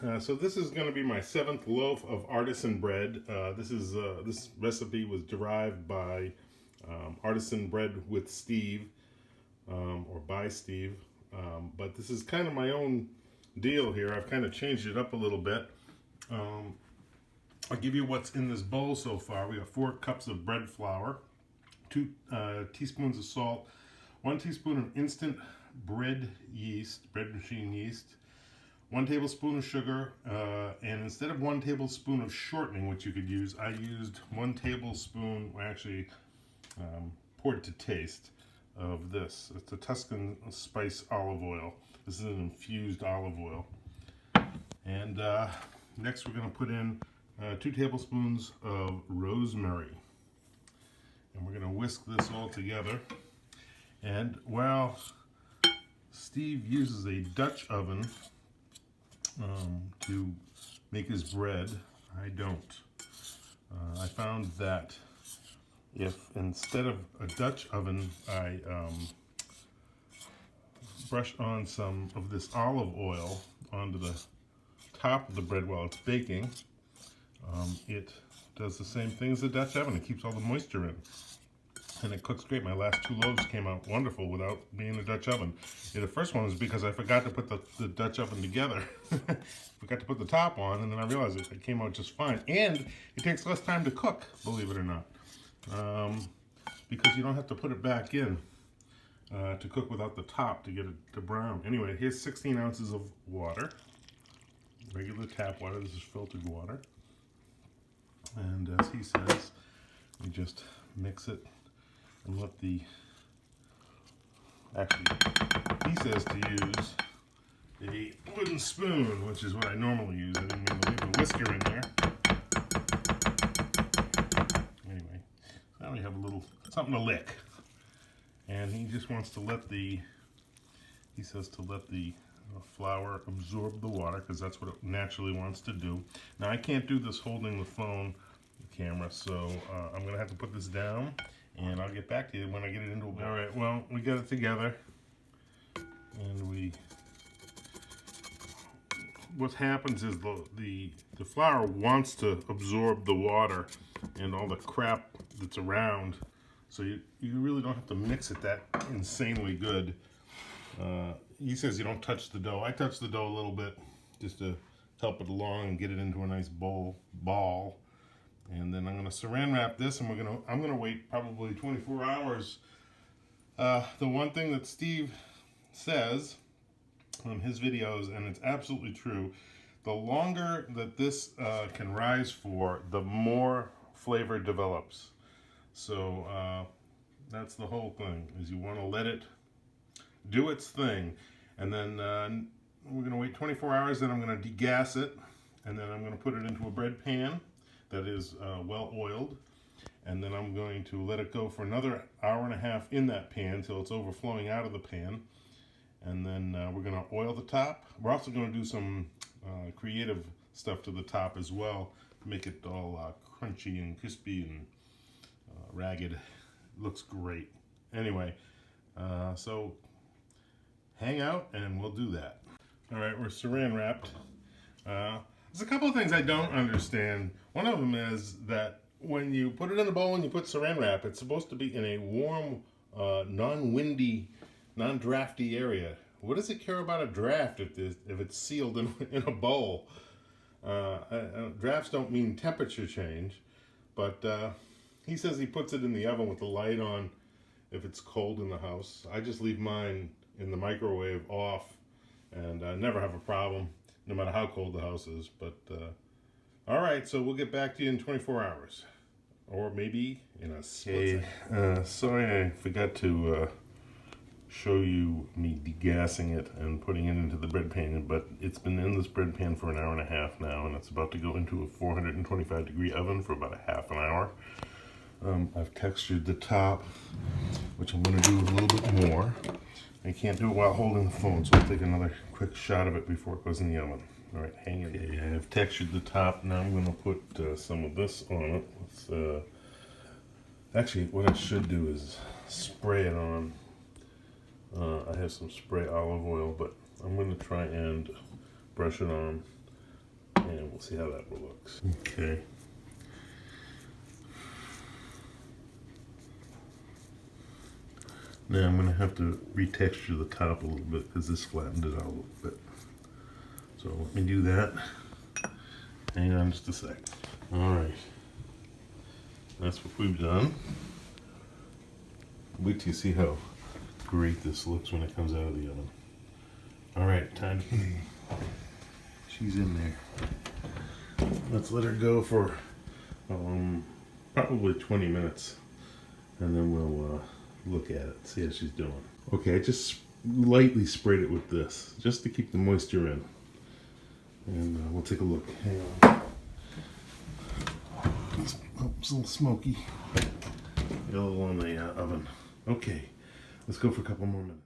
So this is going to be my 7th loaf of artisan bread. This recipe was derived by Artisan Bread with Steve, or by Steve. But this is kind of my own deal here. I've kind of changed it up a little bit. I'll give you what's in this bowl so far. We got 4 cups of bread flour, 2 teaspoons of salt, 1 teaspoon of instant bread machine yeast, 1 tablespoon of sugar, and instead of 1 tablespoon of shortening, which you could use, I used 1 tablespoon, poured to taste, of this. It's a Tuscan spice olive oil. This is an infused olive oil. And next we're going to put in 2 tablespoons of rosemary. And we're going to whisk this all together. And while Steve uses a Dutch oven to make his bread, I don't. I found that if instead of a Dutch oven I brush on some of this olive oil onto the top of the bread while it's baking, it does the same thing as the Dutch oven. It keeps all the moisture in. And it cooks great. My last 2 loaves came out wonderful without being a Dutch oven. Yeah, the first one was because I forgot to put the Dutch oven together. Forgot to put the top on, and then I realized it came out just fine. And it takes less time to cook, believe it or not. Because you don't have to put it back in to cook without the top to get it to brown. Anyway, here's 16 ounces of water. Regular tap water. This is filtered water. And as he says, we just mix it and let he says to use a wooden spoon, which is what I normally use. I didn't mean to leave a whisker in there. Anyway, now we have a little something to lick. And he just wants to let the flour absorb the water, because that's what it naturally wants to do. Now I can't do this holding the phone camera, so I'm going to have to put this down. And I'll get back to you when I get it into a bowl. All right, well, we got it together. And what happens is the flour wants to absorb the water and all the crap that's around. So you really don't have to mix it that insanely good. He says you don't touch the dough. I touch the dough a little bit just to help it along and get it into a nice ball. And then I'm going to saran wrap this, and I'm going to wait probably 24 hours. The one thing that Steve says on his videos, and it's absolutely true, the longer that this can rise for, the more flavor develops. So that's the whole thing, is you want to let it do its thing. And then we're going to wait 24 hours, then I'm going to degas it, and then I'm going to put it into a bread pan that is well oiled, and then I'm going to let it go for another hour and a half in that pan until it's overflowing out of the pan. And then we're going to oil the top. We're also going to do some creative stuff to the top as well to make it all crunchy and crispy and ragged. Looks great. Anyway, so hang out and we'll do that. All right, we're saran wrapped. There's a couple of things I don't understand. One of them is that when you put it in a bowl and you put saran wrap, it's supposed to be in a warm, non-windy, non-drafty area. What does it care about a draft if it's sealed in a bowl? Drafts don't mean temperature change, but he says he puts it in the oven with the light on if it's cold in the house. I just leave mine in the microwave off, and I never have a problem, no matter how cold the house is. But all right, so we'll get back to you in 24 hours, or maybe in a split second. Sorry, I forgot to show you me degassing it and putting it into the bread pan, but it's been in this bread pan for an hour and a half now, and it's about to go into a 425 degree oven for about a half an hour. I've textured the top, which I'm going to do a little bit more. I can't do it while holding the phone, so I'll take another quick shot of it before it goes in the oven. All right, hang it. Okay, I have textured the top. Now I'm going to put some of this on it. Actually, what I should do is spray it on. I have some spray olive oil, but I'm going to try and brush it on And we'll see how that looks. Okay. Now I'm going to have to retexture the top a little bit because this flattened it out a little bit. So let me do that. Hang on just a sec. Alright. That's what we've done. Wait till you see how great this looks when it comes out of the oven. Alright, time to... She's in there. Let's let her go for probably 20 minutes. And then we'll look at it, see how she's doing. Okay, I just lightly sprayed it with this, just to keep the moisture in. And we'll take a look. Hang on. It's a little smoky. Get a little on the oven. Okay, let's go for a couple more minutes.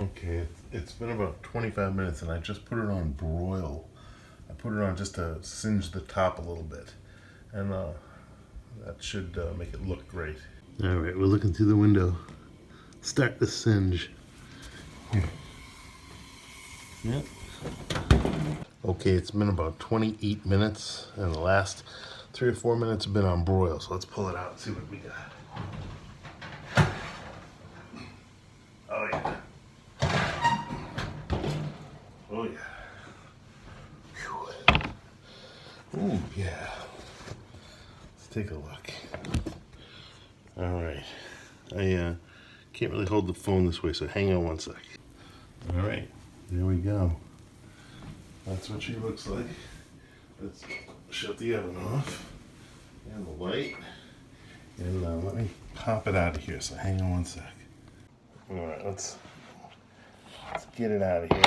Okay, it's been about 25 minutes and I just put it on broil. I put it on just to singe the top a little bit. And that should make it look great. All right, we're looking through the window. Start the singe. Here. Yep. Okay, it's been about 28 minutes, and the last 3 or 4 minutes have been on broil. So let's pull it out and see what we got. Oh yeah. Oh yeah. Whew. Ooh yeah. Take a look. All right, I can't really hold the phone this way, so hang on one sec. All right, there we go. That's what she looks like. Let's shut the oven off and the light, and let me pop it out of here. So hang on one sec. All right, let's get it out of here.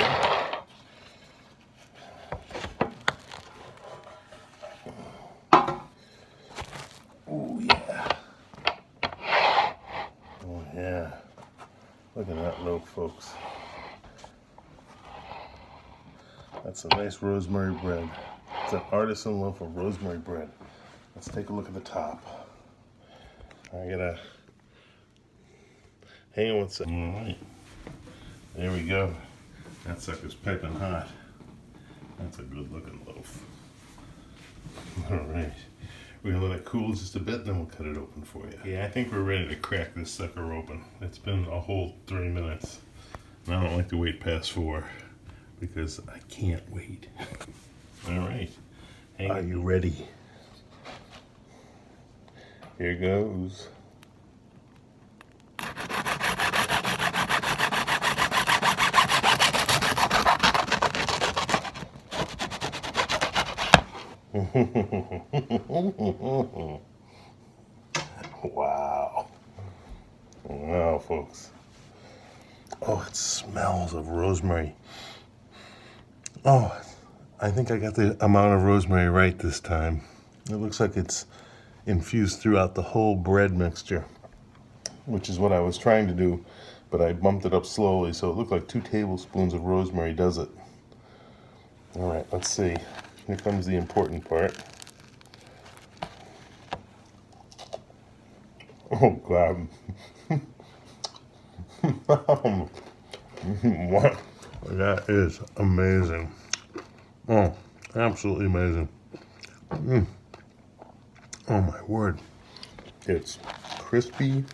Oh yeah. Oh yeah. Look at that loaf, folks. That's a nice rosemary bread. It's an artisan loaf of rosemary bread. Let's take a look at the top. I gotta hang on one second. All right. There we go. That sucker's piping hot. That's a good looking loaf. All right. We're gonna let it cool just a bit, then we'll cut it open for you. Yeah, I think we're ready to crack this sucker open. It's been a whole 3 minutes. And I don't like to wait past 4 because I can't wait. All right. Are you ready? Here goes. Wow. Wow, folks. Oh, it smells of rosemary. Oh, I think I got the amount of rosemary right this time. It looks like it's infused throughout the whole bread mixture, which is what I was trying to do, but I bumped it up slowly, so it looked like 2 tablespoons of rosemary does it. All right, let's see. Here comes the important part. Oh, God. What? That is amazing. Oh, absolutely amazing. Oh, my word. It's crispy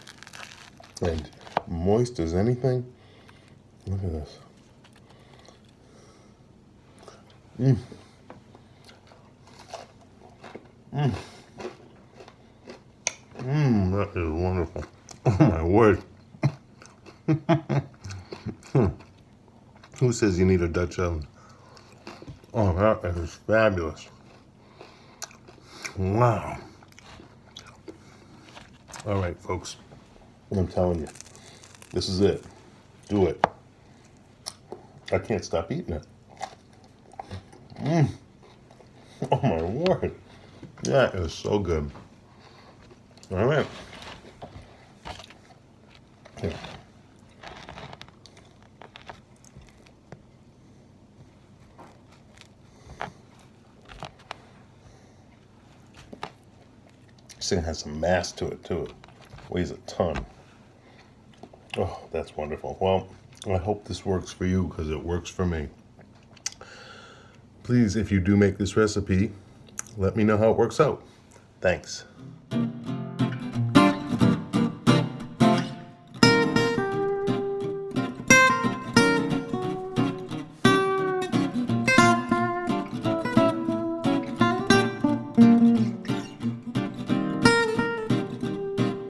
and moist as anything. Look at this. That is wonderful. Oh my word. Who says you need a Dutch oven? Oh, that is fabulous. Wow. All right, folks. I'm telling you, this is it. Do it. I can't stop eating it. Oh my word. That is so good. All right. Here. This thing has some mass to it too. It weighs a ton. Oh, that's wonderful. Well, I hope this works for you because it works for me. Please, if you do make this recipe, let me know how it works out. Thanks.